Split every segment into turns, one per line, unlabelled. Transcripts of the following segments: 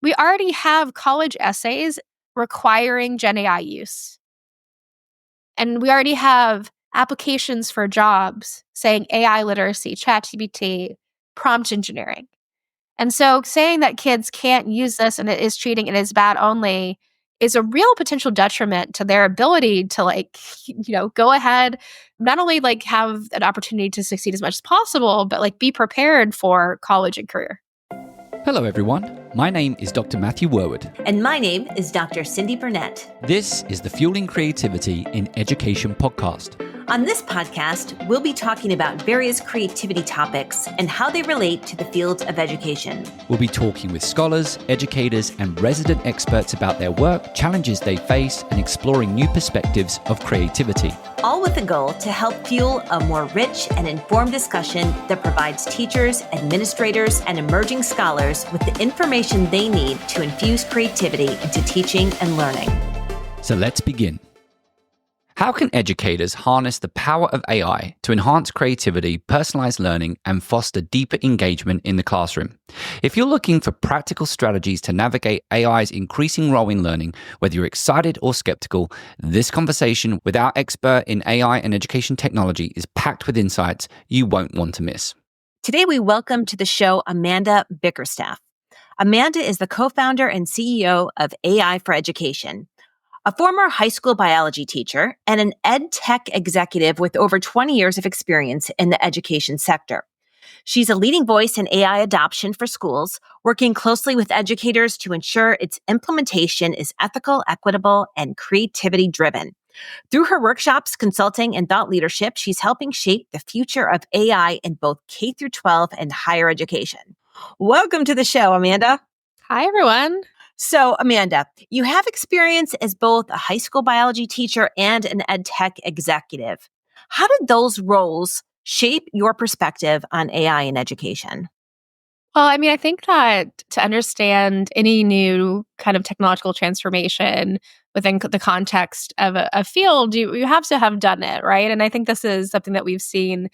we already have college essays requiring Gen AI use. And we already have applications for jobs saying AI literacy, ChatGPT, prompt engineering. And so saying that kids can't use this and it is treating it as bad only is a real potential detriment to their ability to go ahead, not only have an opportunity to succeed as much as possible, but be prepared for college and career.
Hello everyone, my name is Dr. Matthew Worwood.
And my name is Dr. Cyndi Burnett.
This is the Fueling Creativity in Education podcast.
On this podcast, we'll be talking about various creativity topics and how they relate to the field of education.
We'll be talking with scholars, educators, and resident experts about their work, challenges they face, and exploring new perspectives of creativity.
All with the goal to help fuel a more rich and informed discussion that provides teachers, administrators, and emerging scholars with the information they need to infuse creativity into teaching and learning.
So let's begin. How can educators harness the power of AI to enhance creativity, personalize learning, and foster deeper engagement in the classroom? If you're looking for practical strategies to navigate AI's increasing role in learning, whether you're excited or skeptical, this conversation with our expert in AI and education technology is packed with insights you won't want to miss.
Today, we welcome to the show Amanda Bickerstaff. Amanda is the co-founder and CEO of AI for Education, a former high school biology teacher, and an EdTech executive with over 20 years of experience in the education sector. She's a leading voice in AI adoption for schools, working closely with educators to ensure its implementation is ethical, equitable, and creativity-driven. Through her workshops, consulting, and thought leadership, she's helping shape the future of AI in both K-12 and higher education. Welcome to the show, Amanda.
Hi, everyone.
So, Amanda, you have experience as both a high school biology teacher and an EdTech executive. How did those roles shape your perspective on AI in education?
Well, I think that to understand any new kind of technological transformation within the context of a field, you have to have done it, right? And I think this is something that we've seen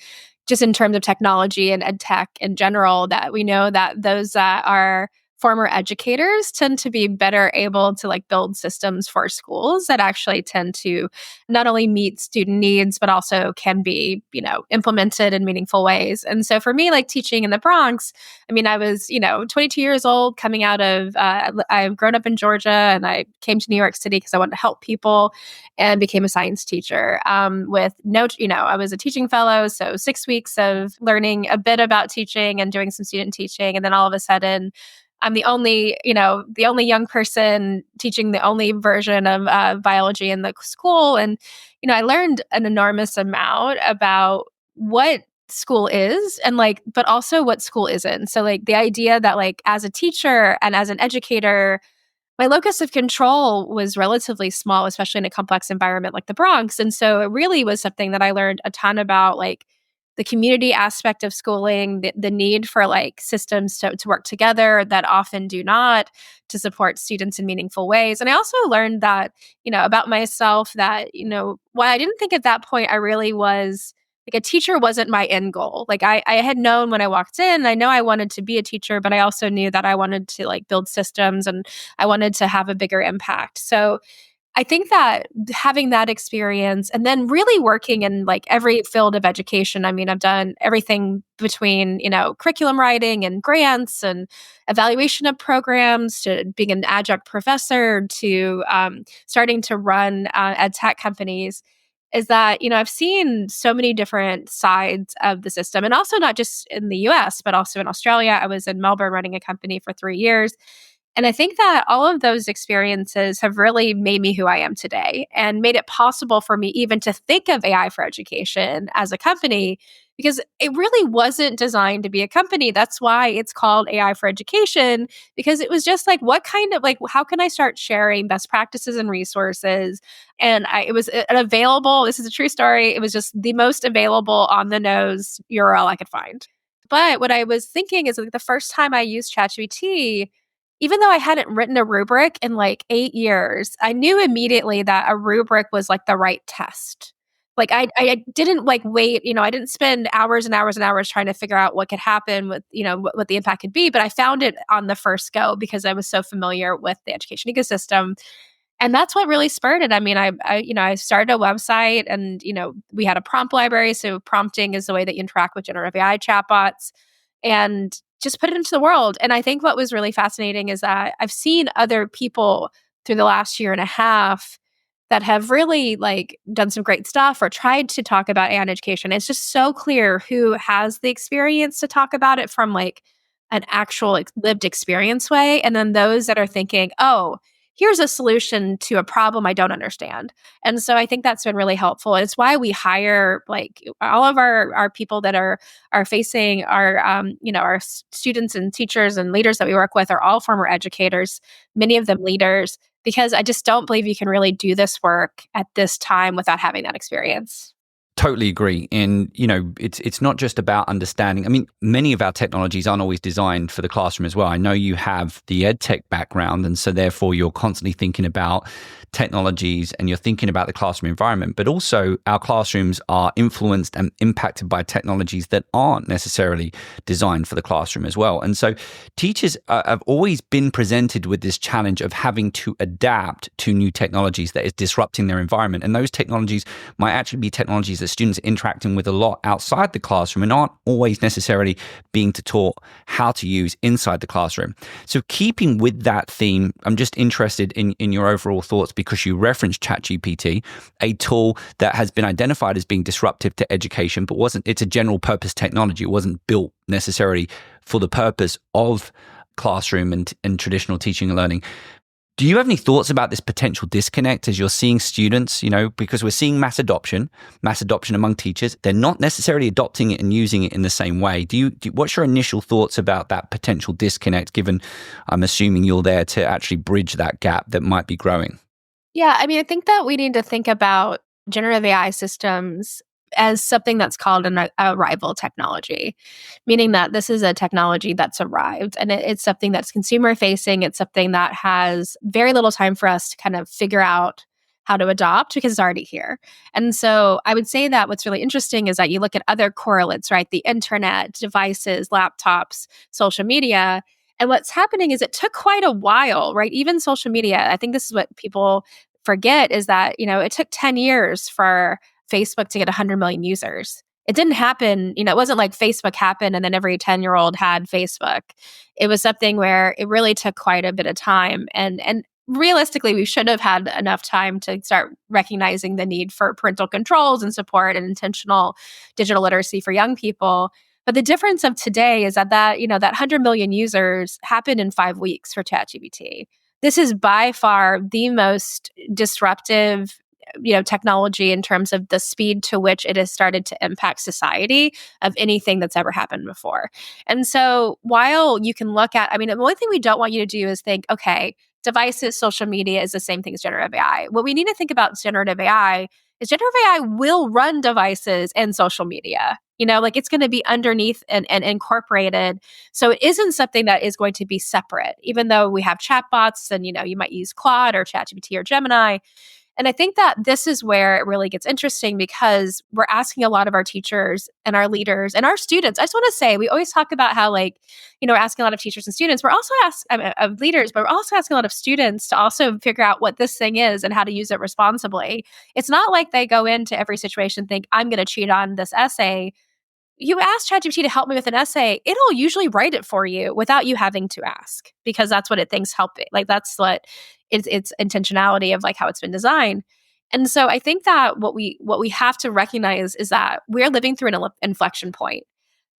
just in terms of technology and EdTech in general, that we know that those that are former educators tend to be better able to build systems for schools that actually tend to not only meet student needs, but also can be, implemented in meaningful ways. And so for me, teaching in the Bronx, I was, 22 years old coming out of, I've grown up in Georgia and I came to New York City because I wanted to help people and became a science teacher with I was a teaching fellow. So 6 weeks of learning a bit about teaching and doing some student teaching. And then all of a sudden, I'm the only young person teaching the only version of biology in the school. And, I learned an enormous amount about what school is and but also what school isn't. So the idea that as a teacher and as an educator, my locus of control was relatively small, especially in a complex environment like the Bronx. And so it really was something that I learned a ton about, the community aspect of schooling, the need for systems to work together that often do not, to support students in meaningful ways. And I also learned that, about myself that, while I didn't think at that point I really was, a teacher wasn't my end goal. I had known when I walked in, I know I wanted to be a teacher, but I also knew that I wanted to build systems and I wanted to have a bigger impact. So I think that having that experience and then really working in every field of education, I've done everything between, curriculum writing and grants and evaluation of programs to being an adjunct professor to starting to run ed tech companies, is that, I've seen so many different sides of the system, and also not just in the US, but also in Australia. I was in Melbourne running a company for 3 years. And I think that all of those experiences have really made me who I am today and made it possible for me even to think of AI for Education as a company, because it really wasn't designed to be a company. That's why it's called AI for Education, because it was just what kind of how can I start sharing best practices and resources? And it was an available, this is a true story, it was just the most available on the nose URL I could find. But what I was thinking is the first time I used ChatGPT, even though I hadn't written a rubric in 8 years, I knew immediately that a rubric was the right test. Like I didn't like wait, I didn't spend hours and hours and hours trying to figure out what could happen with, what the impact could be, but I found it on the first go because I was so familiar with the education ecosystem. And that's what really spurred it. I mean, I started a website and, we had a prompt library. So prompting is the way that you interact with generative AI chatbots and just put it into the world. And I think what was really fascinating is that I've seen other people through the last year and a half that have really like done some great stuff or tried to talk about AI in education. It's just so clear who has the experience to talk about it from like an actual lived experience way. And then those that are thinking, oh, here's a solution to a problem I don't understand. And so I think that's been really helpful. It's why we hire like all of our people that are facing our students and teachers and leaders that we work with are all former educators, many of them leaders, because I just don't believe you can really do this work at this time without having that experience.
Totally agree. And, it's not just about understanding. I mean, many of our technologies aren't always designed for the classroom as well. I know you have the EdTech background, and so therefore you're constantly thinking about technologies and you're thinking about the classroom environment, but also our classrooms are influenced and impacted by technologies that aren't necessarily designed for the classroom as well. And so teachers have always been presented with this challenge of having to adapt to new technologies that is disrupting their environment. And those technologies might actually be technologies that students are interacting with a lot outside the classroom and aren't always necessarily being taught how to use inside the classroom. So keeping with that theme, I'm just interested in your overall thoughts because you referenced ChatGPT, a tool that has been identified as being disruptive to education, but it's a general purpose technology. It wasn't built necessarily for the purpose of classroom and traditional teaching and learning. Do you have any thoughts about this potential disconnect as you're seeing students, because we're seeing mass adoption among teachers. They're not necessarily adopting it and using it in the same way. What's your initial thoughts about that potential disconnect, given I'm assuming you're there to actually bridge that gap that might be growing?
Yeah, I mean, I think that we need to think about generative AI systems as something that's called an arrival technology, meaning that this is a technology that's arrived and it's something that's consumer facing. It's something that has very little time for us to kind of figure out how to adopt because it's already here. And so I would say that what's really interesting is that you look at other correlates, right? The internet, devices, laptops, social media. And what's happening is it took quite a while, right? Even social media, I think this is what people forget is that, it took 10 years for Facebook to get 100 million users. It didn't happen, it wasn't like Facebook happened and then every 10-year-old had Facebook. It was something where it really took quite a bit of time. And realistically, we should have had enough time to start recognizing the need for parental controls and support and intentional digital literacy for young people. But the difference of today is that 100 million users happened in 5 weeks for ChatGPT. This is by far the most disruptive technology in terms of the speed to which it has started to impact society of anything that's ever happened before. And so while you can look at, the only thing we don't want you to do is think, okay, devices, social media is the same thing as generative AI. What we need to think about generative AI is generative AI will run devices and social media. It's going to be underneath and incorporated. So it isn't something that is going to be separate, even though we have chatbots and, you might use Claude or ChatGPT or Gemini. And I think that this is where it really gets interesting because we're asking a lot of our teachers and our leaders and our students. I just want to say, we always talk about how we're asking a lot of teachers and students. We're also asking of leaders, but we're also asking a lot of students to also figure out what this thing is and how to use it responsibly. It's not like they go into every situation think, I'm going to cheat on this essay. You ask ChatGPT to help me with an essay, it'll usually write it for you without you having to ask because that's what it thinks helping. That's what its intentionality of how it's been designed. And so I think that what we have to recognize is that we're living through an inflection point.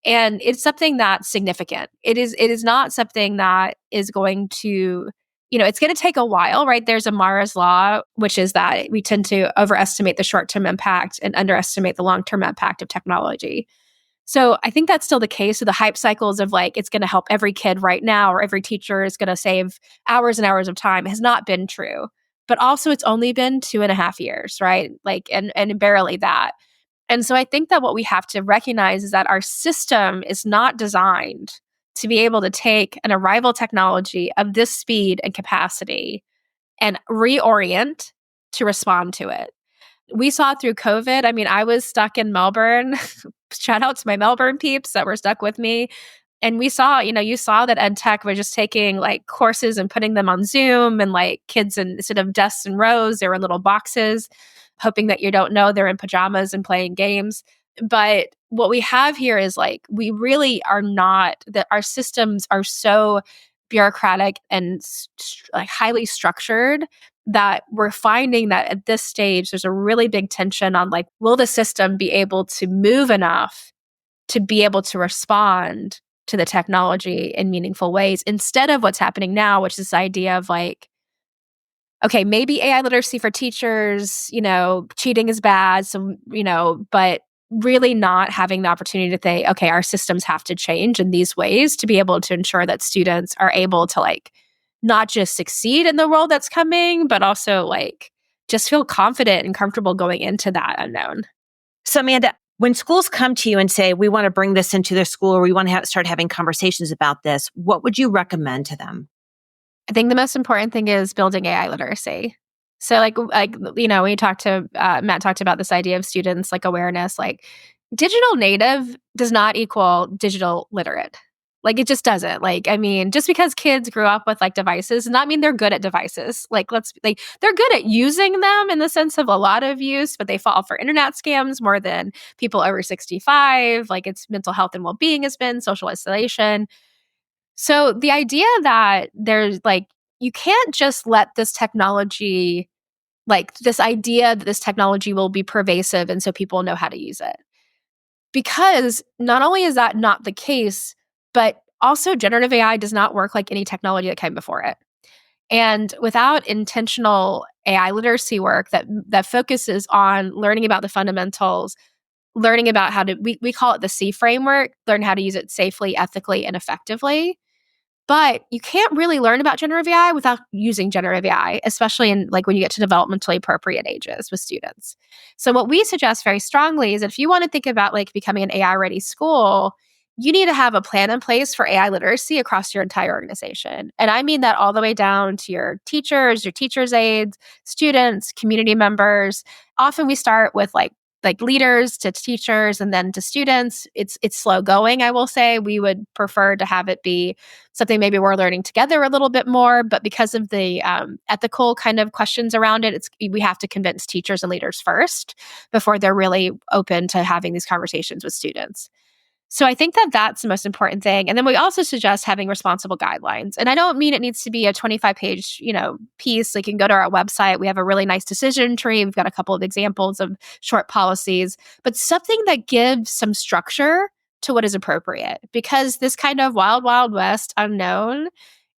And it's something that's significant. It is not something that is going to, it's going to take a while, right? There's Amara's law, which is that we tend to overestimate the short-term impact and underestimate the long-term impact of technology. So I think that's still the case. So the hype cycles of it's going to help every kid right now or every teacher is going to save hours and hours of time has not been true. But also it's only been 2.5 years, right? And barely that. And so I think that what we have to recognize is that our system is not designed to be able to take an arrival technology of this speed and capacity and reorient to respond to it. We saw through COVID. I mean, I was stuck in Melbourne. Shout out to my Melbourne peeps that were stuck with me. And we saw, you saw that EdTech were just taking like courses and putting them on Zoom, and like kids, instead of desks and rows, they were in little boxes, hoping that you don't know they're in pajamas and playing games. But what we have here is like, we really are not, that our systems are so bureaucratic and like highly structured that we're finding that at this stage, there's a really big tension on like, will the system be able to move enough to be able to respond to the technology in meaningful ways, instead of what's happening now, which is this idea of like, okay, maybe AI literacy for teachers, cheating is bad. So, but really not having the opportunity to say, okay, our systems have to change in these ways to be able to ensure that students are able to like, not just succeed in the world that's coming, but also like just feel confident and comfortable going into that unknown.
So Amanda, when schools come to you and say, we want to bring this into their school, or we want to start having conversations about this, what would you recommend to them?
I think the most important thing is building AI literacy. So like we talked to, Matt talked about this idea of students like awareness, like digital native does not equal digital literate. Like it just doesn't. Like, I mean, just because kids grew up with like devices does not mean they're good at devices. Like they're good at using them in the sense of a lot of use, but they fall for internet scams more than people over 65. Like it's mental health and well-being has been, social isolation. So the idea that there's like, you can't just let this technology, like this idea that this technology will be pervasive and so people know how to use it. Because not only is that not the case, but also generative AI does not work like any technology that came before it. And without intentional AI literacy work that focuses on learning about the fundamentals, learning about how to, we call it the C framework, learn how to use it safely, ethically, and effectively. But you can't really learn about generative AI without using generative AI, especially in like when you get to developmentally appropriate ages with students. So what we suggest very strongly is that if you want to think about like becoming an AI ready school, you need to have a plan in place for AI literacy across your entire organization. And I mean that all the way down to your teachers' aides, students, community members. Often we start with like leaders to teachers and then to students. It's slow going, I will say. We would prefer to have it be something maybe we're learning together a little bit more, but because of the ethical kind of questions around it, we have to convince teachers and leaders first before they're really open to having these conversations with students. So I think that that's the most important thing. And then we also suggest having responsible guidelines. And I don't mean it needs to be a 25-page, piece. Like you can go to our website. We have a really nice decision tree. We've got a couple of examples of short policies, but something that gives some structure to what is appropriate. Because this kind of wild, wild west unknown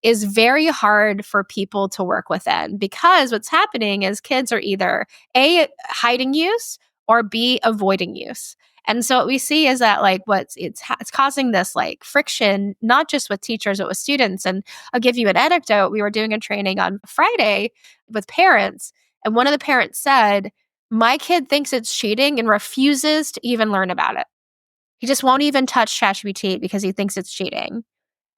is very hard for people to work within, because what's happening is kids are either A, hiding use, or B, avoiding use. And so what we see is that like it's causing this like friction, not just with teachers, but with students. And I'll give you an anecdote. We were doing a training on Friday with parents, and one of the parents said, my kid thinks it's cheating and refuses to even learn about it. He just won't even touch ChatGPT because he thinks it's cheating.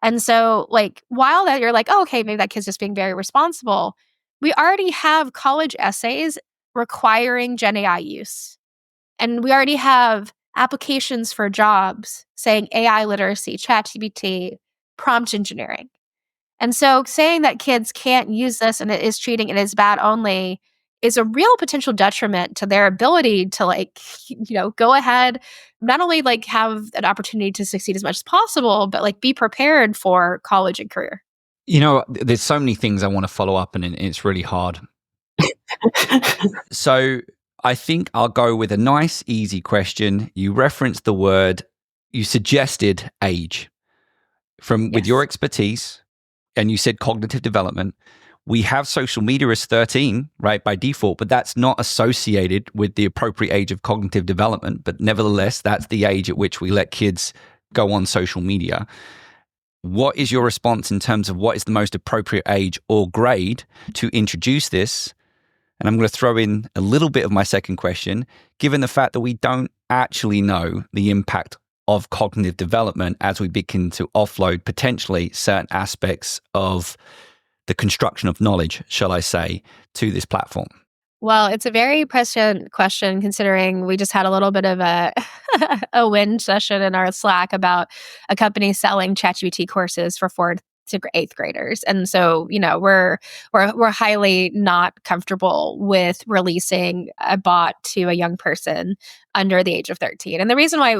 And so like, while that you're like, oh, okay, maybe that kid's just being very responsible, we already have college essays requiring Gen AI use. And we already have applications for jobs saying AI literacy, ChatGPT, prompt engineering. And so saying that kids can't use this and it is cheating and it is bad only is a real potential detriment to their ability to like, go ahead, not only like have an opportunity to succeed as much as possible, but like be prepared for college and career.
There's so many things I want to follow up and it's really hard. So I think I'll go with a nice, easy question. You referenced the word, you suggested age. With your expertise, and you said cognitive development, we have social media as 13, right, by default, but that's not associated with the appropriate age of cognitive development. But nevertheless, that's the age at which we let kids go on social media. What is your response in terms of what is the most appropriate age or grade to introduce this? And I'm going to throw in a little bit of my second question, given the fact that we don't actually know the impact of cognitive development as we begin to offload potentially certain aspects of the construction of knowledge, shall I say, to this platform.
Well, it's a very prescient question considering we just had a little bit of a a win session in our Slack about a company selling ChatGPT courses for 4th to 8th graders. And so, we're highly not comfortable with releasing a bot to a young person under the age of 13. And the reason why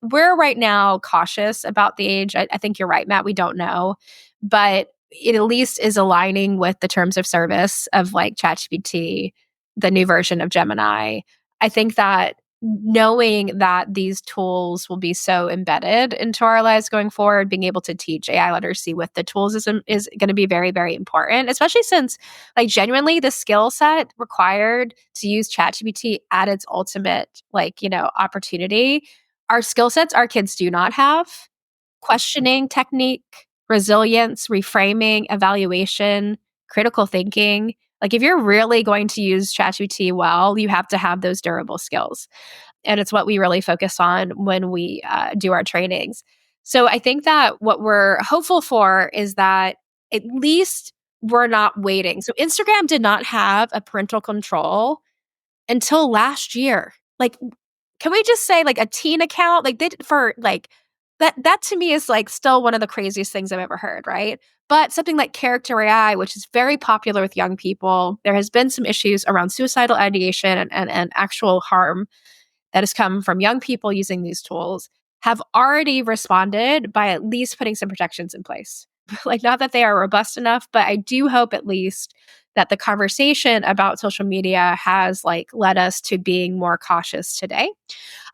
we're right now cautious about the age, I think you're right, Matt, we don't know, but it at least is aligning with the terms of service of like ChatGPT, the new version of Gemini. I think that knowing that these tools will be so embedded into our lives going forward, being able to teach AI literacy with the tools is going to be very, very important, especially since, like, genuinely the skill set required to use ChatGPT at its ultimate, opportunity are skill sets our kids do not have. Questioning technique, resilience, reframing, evaluation, critical thinking. Like, if you're really going to use ChatGPT well, you have to have those durable skills. And it's what we really focus on when we do our trainings. So I think that what we're hopeful for is that at least we're not waiting. So Instagram did not have a parental control until last year. Like, can we just say, like, a teen account? Like, they did for like that to me is like still one of the craziest things I've ever heard, right? But something like character AI, which is very popular with young people, there has been some issues around suicidal ideation and actual harm that has come from young people using these tools, have already responded by at least putting some protections in place. Like, not that they are robust enough, but I do hope at least that the conversation about social media has like led us to being more cautious today.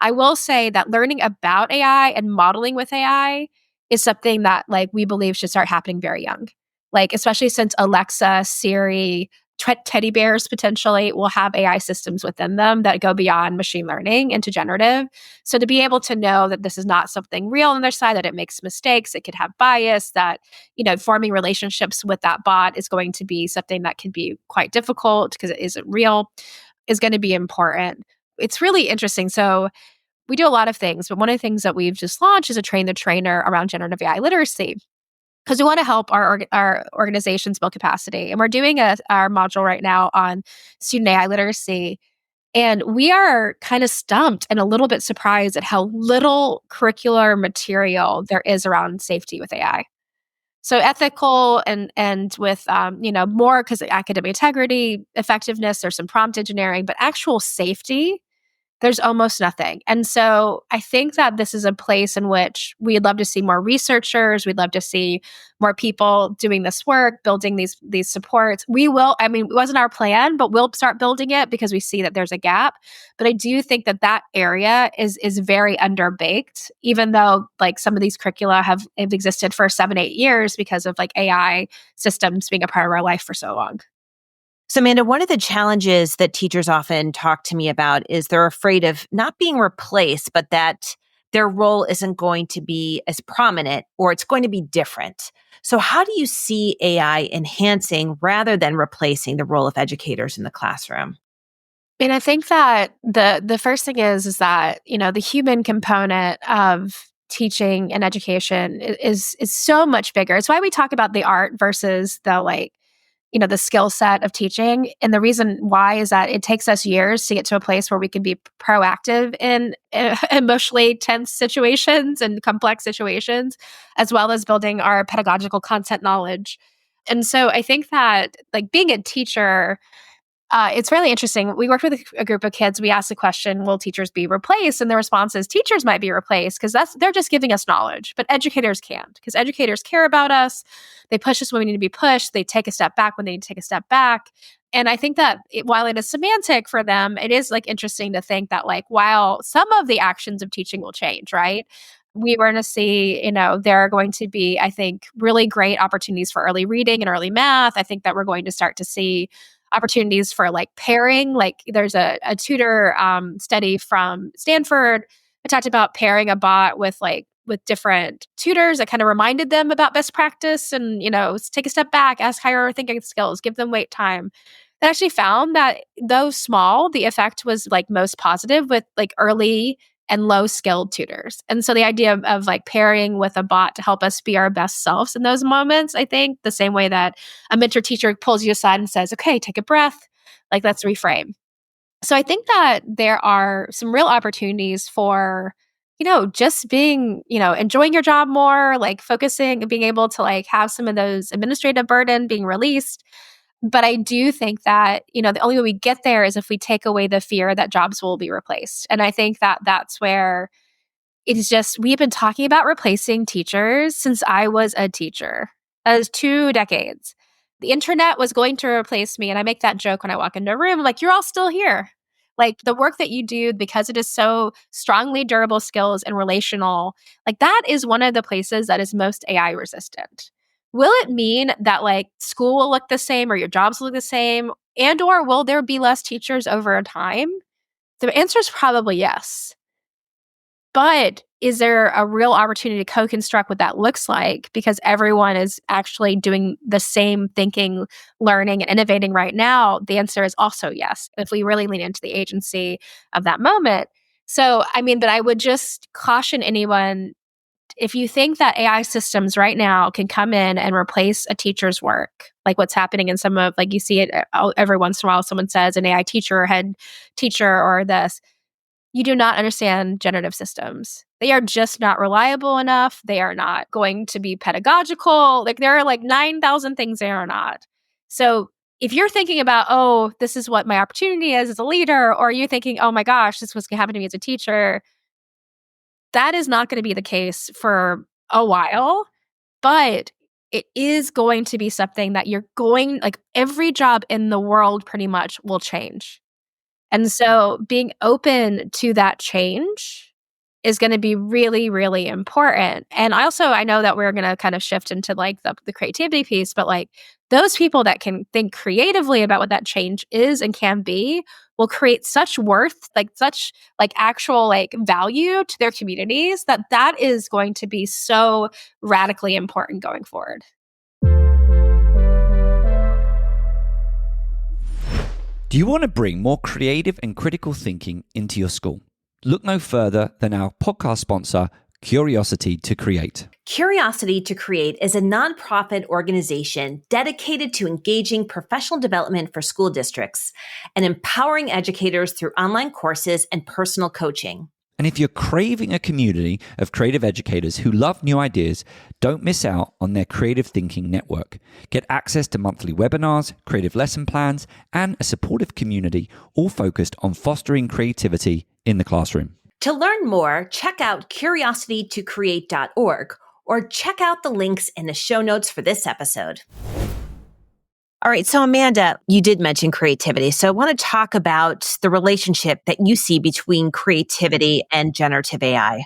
I will say that learning about AI and modeling with AI is something that, like, we believe should start happening very young. Like, especially since Alexa, Siri, teddy bears potentially will have AI systems within them that go beyond machine learning into generative. So to be able to know that this is not something real on their side, that it makes mistakes, it could have bias, that, forming relationships with that bot is going to be something that can be quite difficult because it isn't real, is going to be important. It's really interesting. So we do a lot of things, but one of the things that we've just launched is a train the trainer around generative AI literacy, because we want to help our organizations build capacity. And we're doing our module right now on student AI literacy. And we are kind of stumped and a little bit surprised at how little curricular material there is around safety with AI. So ethical and with more, because academic integrity, effectiveness, there's some prompt engineering, but actual safety, there's almost nothing. And so I think that this is a place in which we'd love to see more researchers. We'd love to see more people doing this work, building these supports. We will, I mean, it wasn't our plan, but we'll start building it because we see that there's a gap. But I do think that area is very underbaked, even though like some of these curricula have existed for 7-8 years because of like AI systems being a part of our life for so long.
So, Amanda, one of the challenges that teachers often talk to me about is they're afraid of not being replaced, but that their role isn't going to be as prominent or it's going to be different. So, how do you see AI enhancing rather than replacing the role of educators in the classroom?
And I think that the first thing is that, the human component of teaching and education is so much bigger. It's why we talk about the art versus the skill set of teaching. And the reason why is that it takes us years to get to a place where we can be proactive in emotionally tense situations and complex situations, as well as building our pedagogical content knowledge. And so I think that, like, being a teacher, it's really interesting. We worked with a group of kids. We asked the question, will teachers be replaced? And the response is teachers might be replaced because they're just giving us knowledge, but educators can't, because educators care about us. They push us when we need to be pushed. They take a step back when they need to take a step back. And I think that while it is semantic for them, it is like interesting to think that, like, while some of the actions of teaching will change, right? We were going to see, there are going to be, I think, really great opportunities for early reading and early math. I think that we're going to start to see opportunities for like pairing. Like, there's a tutor study from Stanford that talked about pairing a bot with different tutors that kind of reminded them about best practice and, take a step back, ask higher thinking skills, give them wait time. That actually found that though small, the effect was like most positive with like early and low skilled tutors. And so the idea of like pairing with a bot to help us be our best selves in those moments, I think the same way that a mentor teacher pulls you aside and says, okay, take a breath, Like, let's reframe. So I think that there are some real opportunities for, just being, enjoying your job more, like focusing and being able to like have some of those administrative burden being released. But I do think that, the only way we get there is if we take away the fear that jobs will be replaced. And I think that that's where it's just, we've been talking about replacing teachers since I was a teacher, as 2 decades. The internet was going to replace me. And I make that joke when I walk into a room, like, you're all still here. Like the work that you do, because it is so strongly durable skills and relational, like that is one of the places that is most AI resistant. Will it mean that like school will look the same or your jobs will look the same? And or will there be less teachers over time? The answer is probably yes. But is there a real opportunity to co-construct what that looks like because everyone is actually doing the same thinking, learning, and innovating right now? The answer is also yes, if we really lean into the agency of that moment. So, but I would just caution anyone, if you think that AI systems right now can come in and replace a teacher's work, like what's happening in some of, like you see it every once in a while, someone says an AI teacher or head teacher or this, you do not understand generative systems. They are just not reliable enough. They are not going to be pedagogical. Like there are like 9,000 things they are not. So if you're thinking about, oh, this is what my opportunity is as a leader, or you're thinking, oh my gosh, this was going to happen to me as a teacher, that is not going to be the case for a while. But it is going to be something that like every job in the world pretty much will change. And so being open to that change is going to be really, really important. And I know that we're going to kind of shift into like the creativity piece, but like those people that can think creatively about what that change is and can be will create such worth, like such like actual like value to their communities that is going to be so radically important going forward.
Do you want to bring more creative and critical thinking into your school? Look no further than our podcast sponsor, Curiosity to Create.
Curiosity to Create is a nonprofit organization dedicated to engaging professional development for school districts and empowering educators through online courses and personal coaching.
And if you're craving a community of creative educators who love new ideas, don't miss out on their Creative Thinking Network. Get access to monthly webinars, creative lesson plans, and a supportive community, all focused on fostering creativity in the classroom.
To learn more, check out curiositytocreate.org or check out the links in the show notes for this episode. All right. So Amanda, you did mention creativity. So I want to talk about the relationship that you see between creativity and generative AI.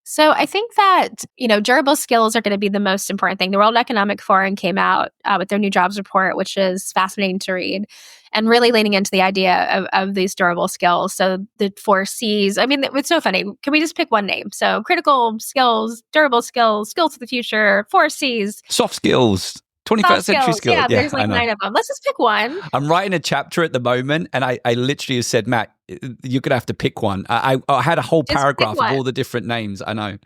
So I think that, durable skills are going to be the most important thing. The World Economic Forum came out with their new jobs report, which is fascinating to read, and really leaning into the idea of these durable skills. So the 4 C's, it's so funny. Can we just pick one name? So critical skills, durable skills, skills of the future, 4 C's.
Soft skills. 21st century skills.
Yeah, there's like 9 of them. Let's just pick one.
I'm writing a chapter at the moment, and I literally said, Matt, you're going to have to pick one. I had a whole paragraph of all the different names. I know.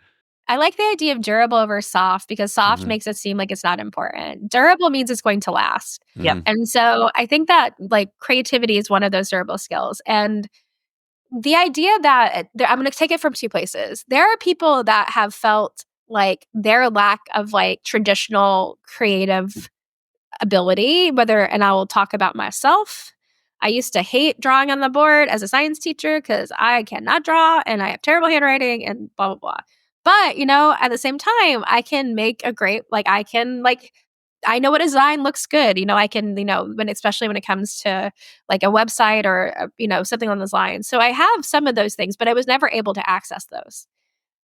I like the idea of durable over soft because soft makes it seem like it's not important. Durable means it's going to last.
Yep.
And so I think that like creativity is one of those durable skills. And the idea that I'm going to take it from 2 places. There are people that have felt like their lack of like traditional creative ability, and I will talk about myself. I used to hate drawing on the board as a science teacher because I cannot draw and I have terrible handwriting and blah, blah, blah. But, at the same time, I can make a great, I know what design looks good. I can, especially when it comes to like a website or, something on those lines. So I have some of those things, but I was never able to access those.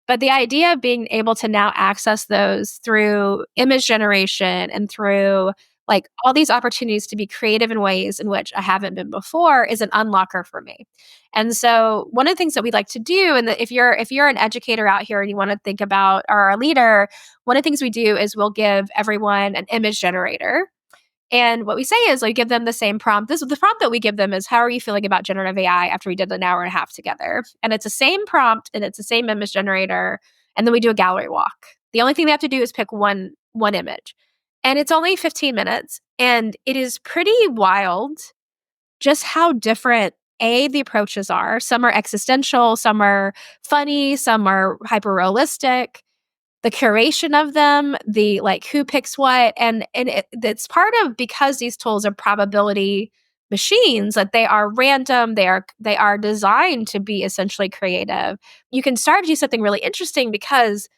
But the idea of being able to now access those through image generation and through like all these opportunities to be creative in ways in which I haven't been before is an unlocker for me. And so one of the things that we like to do, and if you're an educator out here and you want to think about, or a leader, one of the things we do is we'll give everyone an image generator. And what we say is like give them the same prompt. The prompt that we give them is, how are you feeling about generative AI after we did an hour and a half together? And it's the same prompt and it's the same image generator. And then we do a gallery walk. The only thing they have to do is pick one image. And it's only 15 minutes. And it is pretty wild just how different the approaches are. Some are existential, some are funny, some are hyper realistic. The curation of them, the like who picks what, and it's part of because these tools are probability machines, that they are random, they are designed to be essentially creative. You can start to do something really interesting because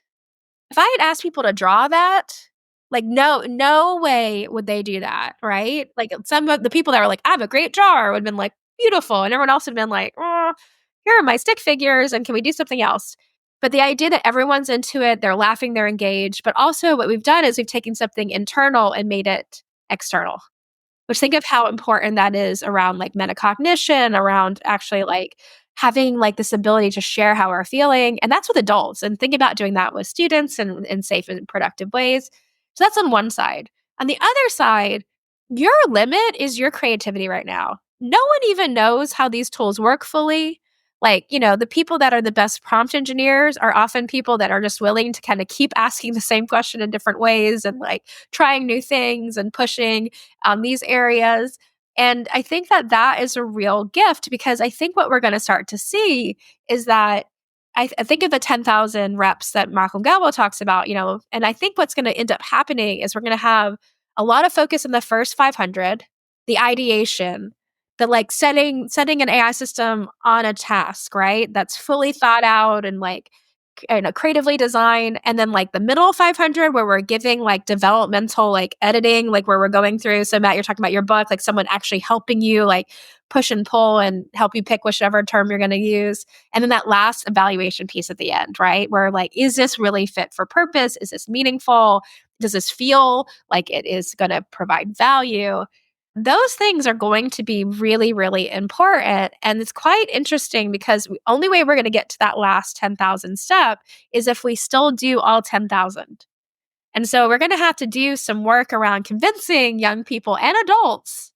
if I had asked people to draw that, like no way would they do that, right? Like some of the people that were like, I'm a great drawer would have been like, beautiful. And everyone else would have been like, oh, here are my stick figures and can we do something else? But the idea that everyone's into it, they're laughing, they're engaged, but also what we've done is we've taken something internal and made it external. Which think of how important that is around like metacognition, around actually like having like this ability to share how we're feeling. And that's with adults. And think about doing that with students and in safe and productive ways. So that's on one side. On the other side, your limit is your creativity right now. No one even knows how these tools work fully. Like, the people that are the best prompt engineers are often people that are just willing to kind of keep asking the same question in different ways and like trying new things and pushing these areas. And I think that that is a real gift because I think what we're going to start to see is that I think of the 10,000 reps that Malcolm Gladwell talks about, and I think what's going to end up happening is we're going to have a lot of focus in the first 500, the ideation, the like setting an AI system on a task, right? That's fully thought out and like creatively designed, and then like the middle 500 where we're giving like developmental like editing, like where we're going through. So Matt, you're talking about your book, like someone actually helping you like push and pull and help you pick whichever term you're going to use. And then that last evaluation piece at the end, right? Where like, is this really fit for purpose? Is this meaningful? Does this feel like it is going to provide value? Those things are going to be really, really important. And it's quite interesting because the only way we're going to get to that last 10,000 step is if we still do all 10,000. And so we're going to have to do some work around convincing young people and adults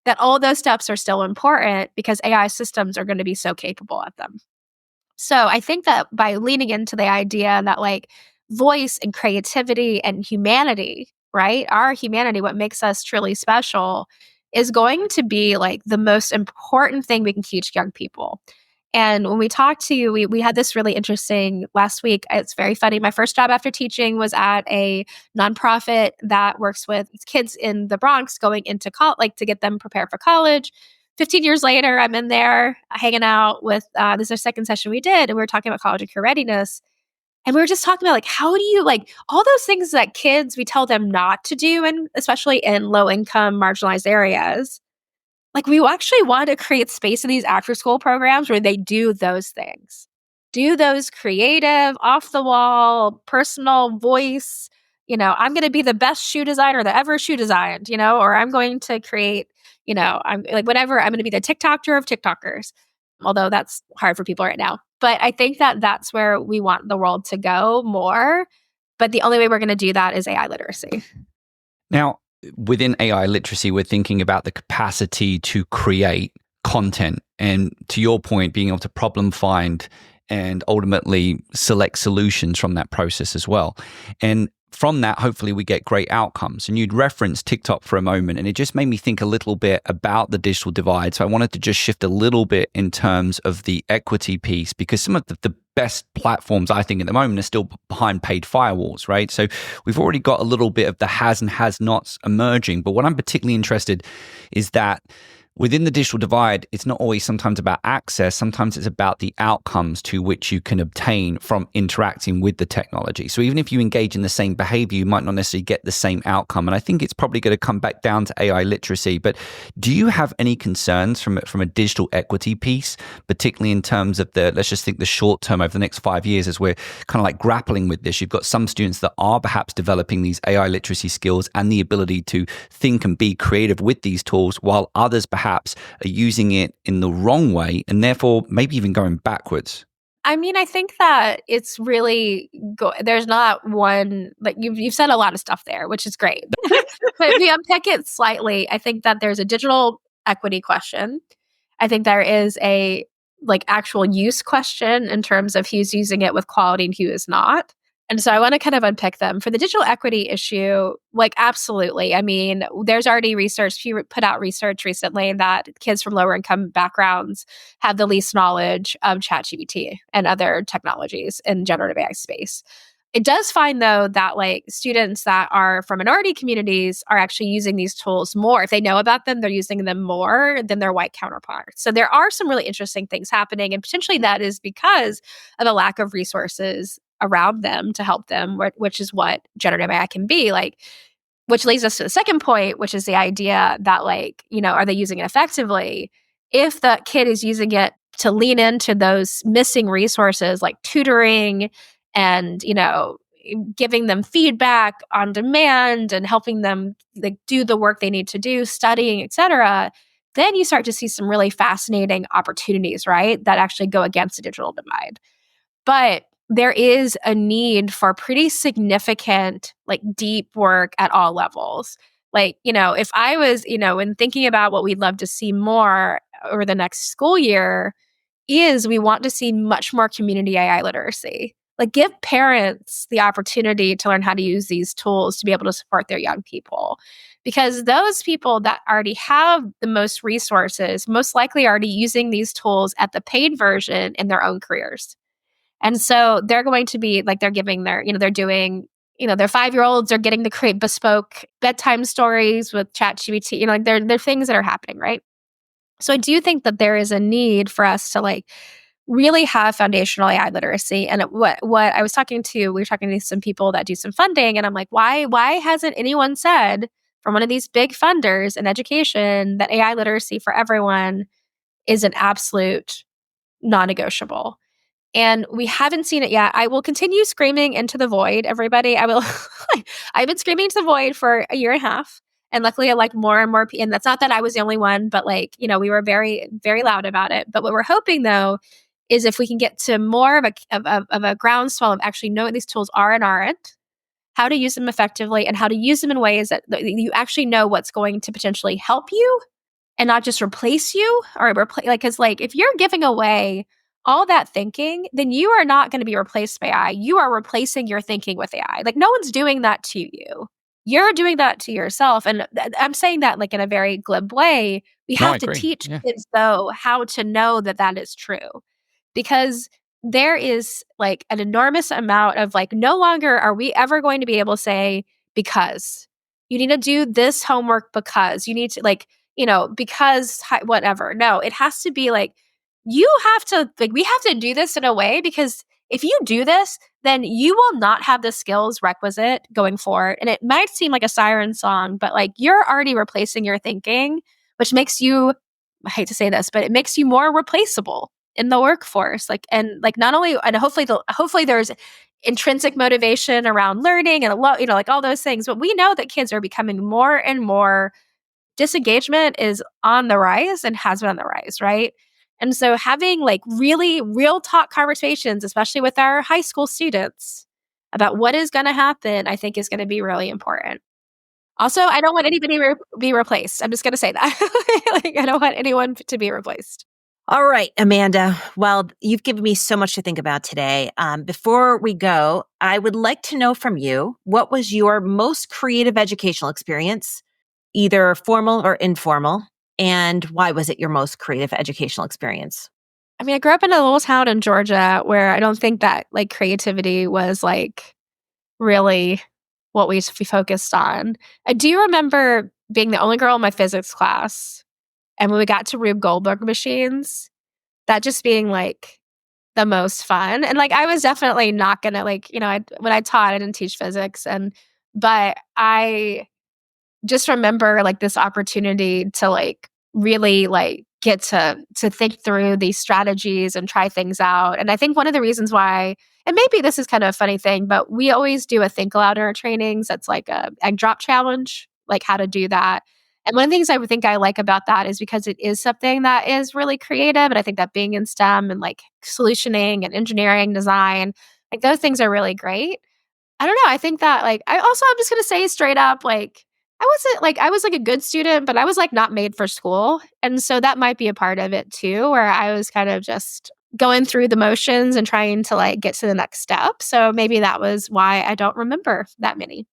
that all those steps are still important because AI systems are going to be so capable at them. So I think that by leaning into the idea that like voice and creativity and humanity, right? Our humanity, what makes us truly special, is going to be like the most important thing we can teach young people. And when we talked to, we had this really interesting last week. It's very funny. My first job after teaching was at a nonprofit that works with kids in the Bronx going into college, like to get them prepared for college. 15 years later, I'm in there hanging out with, this is our second session we did, and we were talking about college and career readiness. And we were just talking about like, how do you like all those things that kids, we tell them not to do, and especially in low income marginalized areas. Like we actually want to create space in these after school programs where they do those things. Do those creative, off the wall, personal voice, I'm going to be the best shoe designer that ever shoe designed, or I'm going to create, I'm like, whatever, I'm going to be the TikToker of TikTokers. Although that's hard for people right now. But I think that that's where we want the world to go more. But the only way we're going to do that is AI literacy.
Now, within AI literacy, we're thinking about the capacity to create content. And to your point, being able to problem find and ultimately select solutions from that process as well. And from that, hopefully we get great outcomes. And you'd referenced TikTok for a moment, and it just made me think a little bit about the digital divide. So I wanted to just shift a little bit in terms of the equity piece, because some of the best platforms, I think, at the moment are still behind paid firewalls, right? So we've already got a little bit of the has and has nots emerging. But what I'm particularly interested is that within the digital divide, it's not always sometimes about access. Sometimes it's about the outcomes to which you can obtain from interacting with the technology. So even if you engage in the same behavior, you might not necessarily get the same outcome. And I think it's probably going to come back down to AI literacy. But do you have any concerns from a digital equity piece, particularly in terms of let's just think the short term over the next 5 years as we're kind of like grappling with this? You've got some students that are perhaps developing these AI literacy skills and the ability to think and be creative with these tools, while others perhaps are using it in the wrong way and therefore maybe even going backwards.
I mean, I think that it's really there's not one, like you've said a lot of stuff there, which is great. But if we unpick it slightly, I think that there's a digital equity question. I think there is a like actual use question in terms of who's using it with quality and who is not. And so I want to kind of unpick them. For the digital equity issue, like absolutely. I mean, there's already research, put out research recently that kids from lower income backgrounds have the least knowledge of ChatGPT and other technologies in generative AI space. It does find though that like students that are from minority communities are actually using these tools more. If they know about them, they're using them more than their white counterparts. So there are some really interesting things happening. And potentially that is because of a lack of resources around them to help them, which is what generative AI can be. Like, which leads us to the second point, which is the idea that like, are they using it effectively? If the kid is using it to lean into those missing resources like tutoring and, giving them feedback on demand and helping them like do the work they need to do, studying, et cetera, then you start to see some really fascinating opportunities, right? That actually go against the digital divide. But there is a need for pretty significant, like deep work at all levels. Like, if I was, when thinking about what we'd love to see more over the next school year, is we want to see much more community AI literacy. Like, give parents the opportunity to learn how to use these tools to be able to support their young people. Because those people that already have the most resources, most likely already using these tools at the paid version in their own careers. And so they're going to be like, they're giving their, they're doing, their 5-year-olds are getting to create bespoke bedtime stories with ChatGPT, like they're things that are happening, right? So I do think that there is a need for us to like really have foundational AI literacy. And what I was talking to, we were talking to some people that do some funding, and I'm like, why hasn't anyone said from one of these big funders in education that AI literacy for everyone is an absolute non-negotiable? And we haven't seen it yet. I will continue screaming into the void, everybody. I will. I've been screaming into the void for a year and a half. And luckily, I like more and more. And that's not that I was the only one, but like, we were very, very loud about it. But what we're hoping though, is if we can get to more of a groundswell of actually know what these tools are and aren't, how to use them effectively, and how to use them in ways that you actually know what's going to potentially help you and not just replace you or because like if you're giving away all that thinking, then you are not going to be replaced by AI. You are replacing your thinking with AI. Like no one's doing that to you. You're doing that to yourself. And I'm saying that like in a very glib way. We
No, I
have to
agree.
teach
Yeah.
kids though how to know that that is true, because there is like an enormous amount of like no longer are we ever going to be able to say because you need to do this homework because you need to like because whatever. No, it has to be like, you have to, like, we have to do this in a way because if you do this, then you will not have the skills requisite going forward. And it might seem like a siren song, but like you're already replacing your thinking, which makes you, I hate to say this, but it makes you more replaceable in the workforce. Like, and like not only, and hopefully there's intrinsic motivation around learning and a lot, like all those things, but we know that kids are becoming more and more disengagement is on the rise and has been on the rise, right? And so having like really real talk conversations, especially with our high school students about what is going to happen, I think is going to be really important. Also, I don't want anybody to be replaced. I'm just going to say that. Like, I don't want anyone to be replaced.
All right, Amanda. Well, you've given me so much to think about today. Before we go, I would like to know from you, what was your most creative educational experience, either formal or informal? And why was it your most creative educational experience?
I mean, I grew up in a little town in Georgia where I don't think that like creativity was like really what we focused on. I do remember being the only girl in my physics class. And when we got to Rube Goldberg machines, that just being like the most fun. And like, I was definitely not gonna like, when I taught, I didn't teach physics. But I just remember like this opportunity to like really like get to think through these strategies and try things out. And I think one of the reasons why, and maybe this is kind of a funny thing, but we always do a think aloud in our trainings. That's like a egg drop challenge, like how to do that. And one of the things I would think I like about that is because it is something that is really creative. And I think that being in STEM and like solutioning and engineering design, like those things are really great. I don't know. I think that like I'm just gonna say straight up, like I was like a good student, but I was like not made for school. And so that might be a part of it too, where I was kind of just going through the motions and trying to like get to the next step. So maybe that was why I don't remember that many.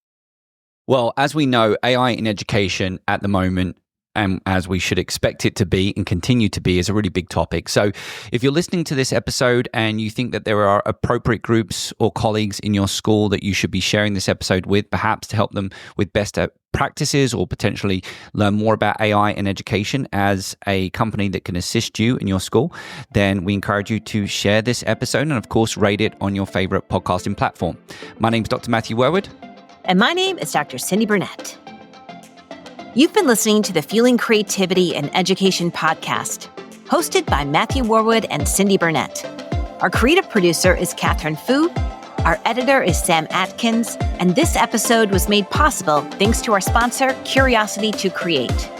Well, as we know, AI in education at the moment, and as we should expect it to be and continue to be, is a really big topic. So if you're listening to this episode and you think that there are appropriate groups or colleagues in your school that you should be sharing this episode with, perhaps to help them with best practices or potentially learn more about AI in education as a company that can assist you in your school, then we encourage you to share this episode and, of course, rate it on your favorite podcasting platform. My name is Dr. Matthew Worwood.
And my name is Dr. Cyndi Burnett. You've been listening to the Fueling Creativity and Education podcast, hosted by Matthew Worwood and Cyndi Burnett. Our creative producer is Catherine Fu. Our editor is Sam Atkins. And this episode was made possible thanks to our sponsor, Curiosity to Create.